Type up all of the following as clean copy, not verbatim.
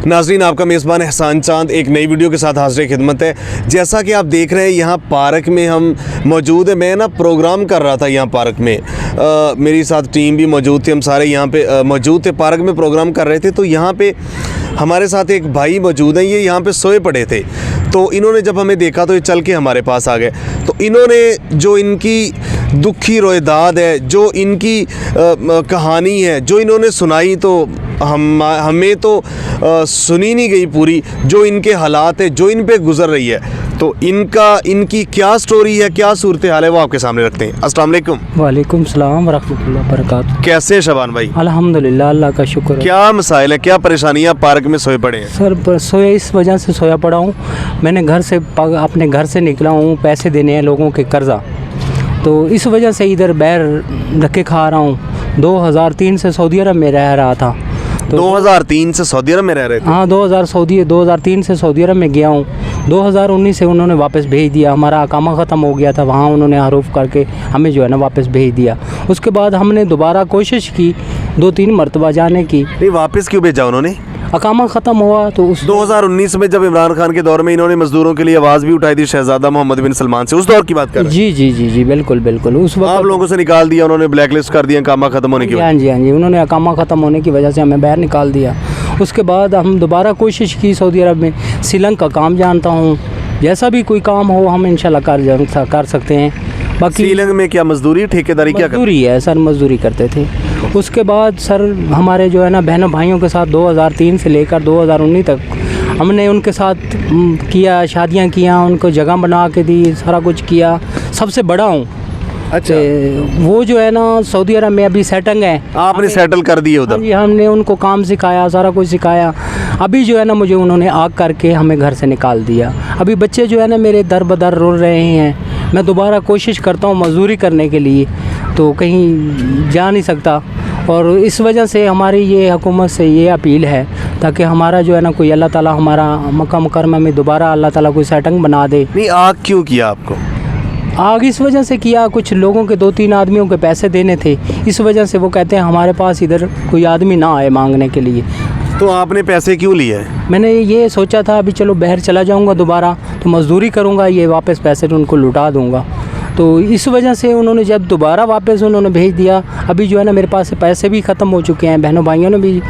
नाज़रीन, आपका मेज़बान एहसान चांद एक नई वीडियो के साथ हाज़िर खिदमत है। जैसा कि आप देख रहे हैं यहाँ पार्क में हम मौजूद हैं। मैं ना प्रोग्राम कर रहा था यहाँ पार्क में, मेरी साथ टीम भी मौजूद थी, हम सारे यहाँ पे मौजूद थे, पार्क में प्रोग्राम कर रहे थे। तो यहाँ पे हमारे साथ एक भाई मौजूद हैं, ये यहाँ पे सोए पड़े थे। तो इन्होंने जब हमें देखा तो ये चल के हमारे पास आ गए। तो इन्होंने जो इनकी दुखी रोएदाद है, जो इनकी कहानी है, जो इन्होंने सुनाई, तो हमें तो सुनी नहीं गई पूरी, जो इनके हालात है, जो इन पे गुजर रही है। तो इनकी क्या स्टोरी है, क्या सूरत हाल है, वो आपके सामने रखते हैं। अस्सलाम वालेकुम। वालेकुम सलाम व रहमतुल्लाहि व बरकातुहू। कैसे हैं शबान भाई? अल्हम्दुलिल्लाह, अल्लाह का शुक्र है। क्या मसाइल है, क्या परेशानियाँ पार्क में सोए पड़े हैं? सर सोया इस वजह से सोया पड़ा हूँ, मैंने अपने घर से निकला हूँ, पैसे देने हैं लोगों के कर्जा, तो इस वजह से इधर बैर धक्के खा रहा हूँ। 2003 से सऊदी अरब में रह रहा था। तो 2003 से सऊदी अरब में रह रहे थे? हाँ, 2003 से सऊदी अरब में गया हूँ। 2019 से उन्होंने वापस भेज दिया, हमारा अकामा ख़त्म हो गया था, वहाँ उन्होंने हरूफ करके हमें जो है ना वापस भेज दिया। उसके बाद हमने दोबारा कोशिश की 2-3 मरतबा जाने की। नहीं, वापस क्यों भेजा उन्होंने? अकामा ख़त्म हुआ तो उस 2019 में जब इमरान खान के दौर में इन्होंने मज़दूरों के लिए आवाज़ भी उठाई थी शहजादा मोहम्मद बिन सलमान से, उस दौर की बात कर रहे हैं? जी, बिल्कुल उस वक्त आप लोगों से निकाल दिया उन्होंने, ब्लैक लिस्ट कर दिया अकामा ख़त्म होने की वजह? हाँ जी, उन्होंने अकामा ख़त्म होने की वजह से हमें बाहर निकाल दिया। उसके बाद हम दोबारा कोशिश की सऊदी अरब में। श्रीलंका का काम जानता हूँ, जैसा भी कोई काम हो हम इंशाल्लाह कर सकते हैं। बाकी श्रीलंका में क्या मजदूरी, ठेकेदारी, क्या मजदूरी है सर, मजदूरी करते थे। उसके बाद सर हमारे जो है ना बहनों भाइयों के साथ 2003 से लेकर 2019 तक हमने उनके साथ किया, शादियां किया, उनको जगह बना के दी, सारा कुछ किया। सबसे बड़ा हूँ। अच्छा, वो जो है ना सऊदी अरब में अभी सेटिंग है। आपने सेटल कर दिए उधर? जी, हमने उनको काम सिखाया, सारा कुछ सिखाया। अभी जो है ना मुझे उन्होंने आग करके हमें घर से निकाल दिया। अभी बच्चे जो है ना मेरे दर बदर रो रहे हैं। मैं दोबारा कोशिश करता हूँ मजदूरी करने के लिए, तो कहीं जा नहीं सकता। और इस वजह से हमारी ये हुकूमत से ये अपील है ताकि हमारा जो है ना कोई अल्लाह ताला हमारा मक्का मुकरमा में दोबारा अल्लाह ताला कोई सेटिंग बना दे। नहीं, आग क्यों किया आपको? आग इस वजह से किया, कुछ लोगों के 2-3 आदमियों के पैसे देने थे, इस वजह से वो कहते हैं हमारे पास इधर कोई आदमी ना आए मांगने के लिए। तो आपने पैसे क्यों लिए? मैंने ये सोचा था अभी चलो बाहर चला जाऊंगा दोबारा तो मजदूरी करूंगा, ये वापस पैसे तो उनको लुटा दूंगा। तो इस वजह से उन्होंने जब दोबारा वापस उन्होंने भेज दिया, अभी जो है ना मेरे पास से पैसे भी ख़त्म हो चुके हैं, बहनों भाइयों ने भी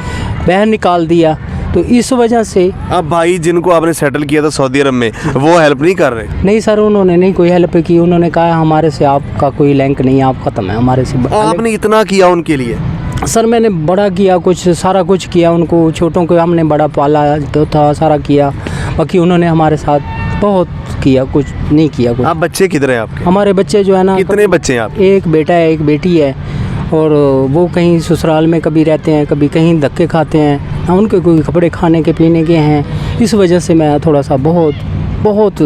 बाहर निकाल दिया। तो इस वजह से अब भाई जिनको आपने सेटल किया था सऊदी अरब में, वो हेल्प नहीं कर रहे? नहीं सर, उन्होंने नहीं कोई हेल्प की। उन्होंने कहा हमारे से आपका कोई लिंक नहीं, आप ख़त्म है हमारे से। आपने इतना किया उनके लिए? सर मैंने बड़ा किया, कुछ सारा कुछ किया, उनको छोटों को हमने बड़ा पाला तो था, सारा किया। बाकी उन्होंने हमारे साथ बहुत किया, कुछ नहीं किया कुछ। आप बच्चे किधर हैं आपके? हमारे बच्चे जो है ना, कितने बच्चे हैं आप? एक बेटा है, एक बेटी है, और वो कहीं ससुराल में कभी रहते हैं, कभी कहीं धक्के खाते हैं, ना उनके कोई कपड़े खाने के पीने के हैं। इस वजह से मैं थोड़ा सा बहुत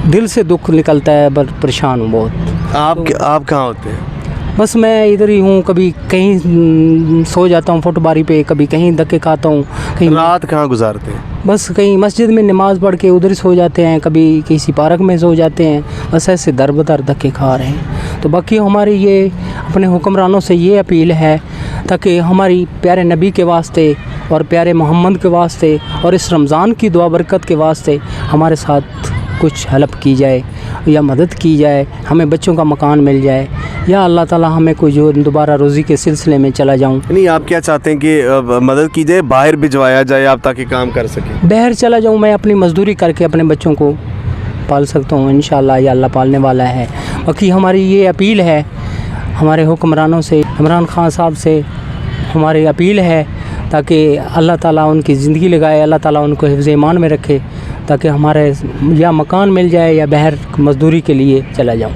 दिल से दुख निकलता है, बस परेशान हूँ बहुत। आप कहाँ होते हैं? बस मैं इधर ही हूँ, कभी कहीं सो जाता हूँ फुटबारी पे, कभी कहीं धक्के खाता हूँ, कहीं रात कहाँ गुजारते हैं? बस कहीं मस्जिद में नमाज़ पढ़ के उधर ही सो जाते हैं, कभी किसी पार्क में सो जाते हैं। बस ऐसे दर बदर धक्के खा रहे हैं। तो बाकी हमारी ये अपने हुक्मरानों से ये अपील है ताकि हमारी प्यारे नबी के वास्ते और प्यारे मोहम्मद के वास्ते और इस रमज़ान की दुआ बरकत के वास्ते हमारे साथ कुछ हेल्प की जाए या मदद की जाए, हमें बच्चों का मकान मिल जाए, या अल्लाह ताला हमें कोई जो दोबारा रोज़ी के सिलसिले में चला जाऊं। नहीं, आप क्या चाहते हैं कि मदद की जाए, बाहर भिजवाया जाए आप ताकि काम कर सकें? बाहर चला जाऊं, मैं अपनी मजदूरी करके अपने बच्चों को पाल सकता हूं इंशाल्लाह, या अल्लाह पालने वाला है। बाकी हमारी ये अपील है हमारे हुक्मरानों से, इमरान खान साहब से हमारी अपील है ताकि अल्लाह ताला उनकी ज़िंदगी लगाए, अल्लाह ताला उनको हिफ्ज़ ईमान में रखे, ताकि हमारे या मकान मिल जाए या बाहर मजदूरी के लिए चला जाऊं।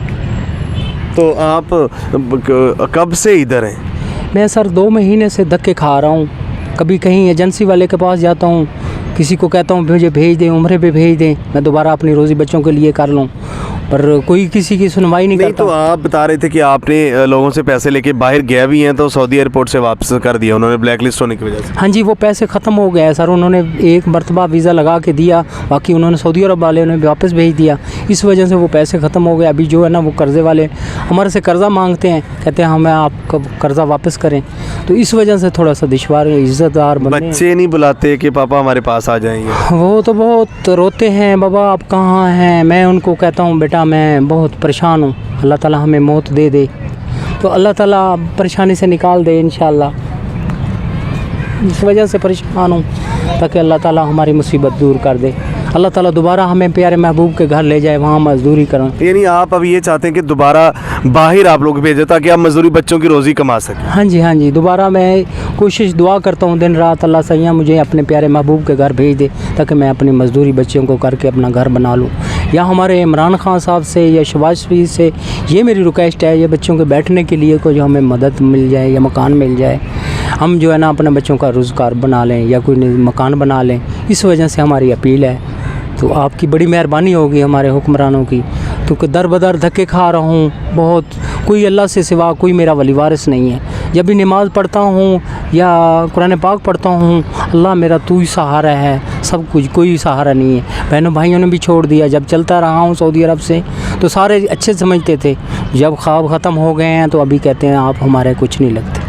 तो आप कब से इधर हैं? मैं सर 2 महीने से धक्के खा रहा हूँ। कभी कहीं एजेंसी वाले के पास जाता हूँ, किसी को कहता हूँ मुझे भेज दें, उम्रे पे भेज दें, मैं दोबारा अपनी रोज़ी बच्चों के लिए कर लूँ, पर कोई किसी की सुनवाई नहीं नहीं करता। तो आप बता रहे थे कि आपने लोगों से पैसे लेके बाहर गया भी हैं तो सऊदी एयरपोर्ट से वापस कर दिया उन्होंने ब्लैक लिस्ट होने की वजह से। हाँ जी, वो पैसे ख़त्म हो गए सर, उन्होंने एक मरतबा वीज़ा लगा के दिया, बाकी उन्होंने सऊदी अरब वाले उन्हें वापस भेज दिया, इस वजह से वो पैसे ख़त्म हो गए। अभी जो है ना वो कर्ज़े वाले हमारे से कर्ज़ा मांगते हैं, कहते हैं हमें आपका कर्ज़ा वापस करें, तो इस वजह से थोड़ा सा दुश्वार इज़्ज़तदार बने। बच्चे नहीं बुलाते कि पापा हमारे पास आ जाएंगे? वो तो बहुत रोते हैं, बाबा आप कहाँ हैं। मैं उनको कहता हूँ बेटा मैं बहुत परेशान हूँ, अल्लाह ताला हमें मौत दे दे, तो अल्लाह ताला परेशानी से निकाल दे इंशाअल्लाह। इस वजह से परेशान हूँ ताकि अल्लाह ताला हमारी मुसीबत दूर कर दे, अल्लाह ताला दोबारा हमें प्यारे महबूब के घर ले जाए, वहाँ मजदूरी करूँ। यानी आप अभी ये चाहते हैं कि दोबारा बाहर आप लोग भेजें ताकि आप मजदूरी बच्चों की रोज़ी कमा सकें? हाँ जी, हाँ जी, दोबारा मैं कोशिश दुआ करता हूँ दिन रात, अल्लाह सैया मुझे अपने प्यारे महबूब के घर भेज दे ताकि मैं अपनी मजदूरी बच्चों को करके अपना घर बना लूँ। या हमारे इमरान खान साहब से या शहबाज शरीफ से ये मेरी रिक्वेस्ट है, ये बच्चों के बैठने के लिए कोई जो हमें मदद मिल जाए या मकान मिल जाए, हम जो है ना अपने बच्चों का रोज़गार बना लें या कोई मकान बना लें, इस वजह से हमारी अपील है। तो आपकी बड़ी मेहरबानी होगी हमारे हुक्मरानों की, तो दर बदर धक्के खा रहा हूँ बहुत, कोई अल्लाह से सिवा कोई मेरा वली वारिस नहीं है। जब भी नमाज़ पढ़ता हूँ या कुरान पाक पढ़ता हूँ, अल्लाह मेरा तू ही सहारा है, सब कुछ, कोई सहारा नहीं है। बहनों भाइयों ने भी छोड़ दिया। जब चलता रहा हूँ सऊदी अरब से तो सारे अच्छे समझते थे, जब ख्वाब ख़त्म हो गए हैं तो अभी कहते हैं आप हमारे कुछ नहीं लगते।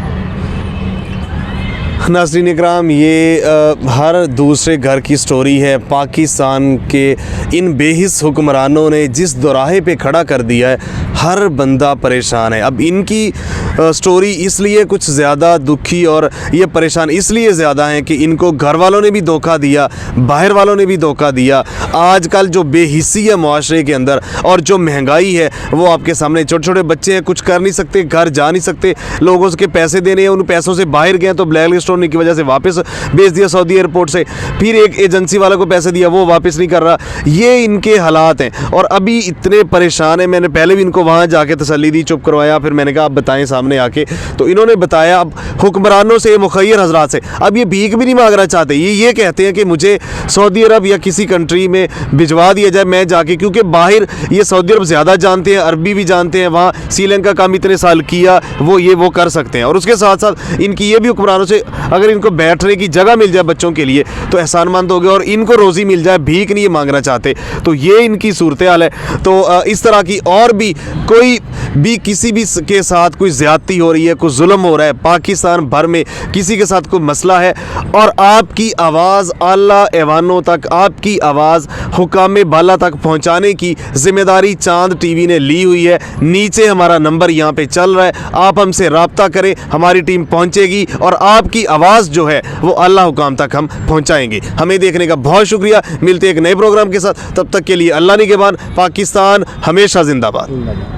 नाज़रीन इकराम, ये हर दूसरे घर की स्टोरी है। पाकिस्तान के इन बेहिस हुक्मरानों ने जिस दोराहे पे खड़ा कर दिया है, हर बंदा परेशान है। अब इनकी स्टोरी इसलिए कुछ ज़्यादा दुखी और ये परेशान इसलिए ज़्यादा हैं कि इनको घर वालों ने भी धोखा दिया, बाहर वालों ने भी धोखा दिया। आजकल जो बेहिस्सी है माशरे के अंदर और जो महंगाई है वो आपके सामने, छोटे छोटे बच्चे हैं, कुछ कर नहीं सकते, घर जा नहीं सकते, लोगों के पैसे देने हैं, उन पैसों से बाहर गए तो ब्लैक लिस्ट होने की वजह से वापस भेज दिया सऊदी एयरपोर्ट से, फिर एक एजेंसी वाले को पैसे दिया वो वापस नहीं कर रहा। ये इनके हालात हैं और अभी इतने परेशान हैं। मैंने पहले भी इनको वहाँ जाके तसल्ली दी, चुप करवाया, फिर मैंने कहा आप बताएं सामने आके, तो इन्होंने बताया। अब हुक्मरानों से, मुखय्यर हजरात से अब ये भीख भी नहीं मांगना चाहते। ये कहते हैं कि मुझे सऊदी अरब या किसी कंट्री में भिजवा दिया जाए मैं जाके, क्योंकि बाहर ये सऊदी अरब ज़्यादा जानते हैं, अरबी भी जानते हैं, वहाँ श्रीलंका काम इतने साल किया, वो कर सकते हैं। और उसके साथ साथ इनकी ये भी हुक्मरानों से अगर इनको बैठने की जगह मिल जाए बच्चों के लिए तो एहसानमंद हो गए और इनको रोज़ी मिल जाए, भीख नहीं मांगना चाहते। तो ये इनकी सूरत हाल है। तो इस तरह की और भी कोई भी किसी भी के साथ कोई ज़्यादती हो रही है, कोई जुल्म हो रहा है, पाकिस्तान भर में किसी के साथ कोई मसला है और आपकी आवाज़ आला ऐवानों तक, आपकी आवाज़ हुकाम बाला तक पहुँचाने की जिम्मेदारी चांद टीवी ने ली हुई है। नीचे हमारा नंबर यहाँ पे चल रहा है, आप हमसे रब्ता करें, हमारी टीम पहुँचेगी और आपकी आवाज़ जो है वो अल्लाह हुकाम तक हम पहुँचाएंगे। हमें देखने का बहुत शुक्रिया। मिलते एक नए प्रोग्राम के साथ, तब तक के लिए अल्लाह निगहबान। पाकिस्तान हमेशा जिंदाबाद।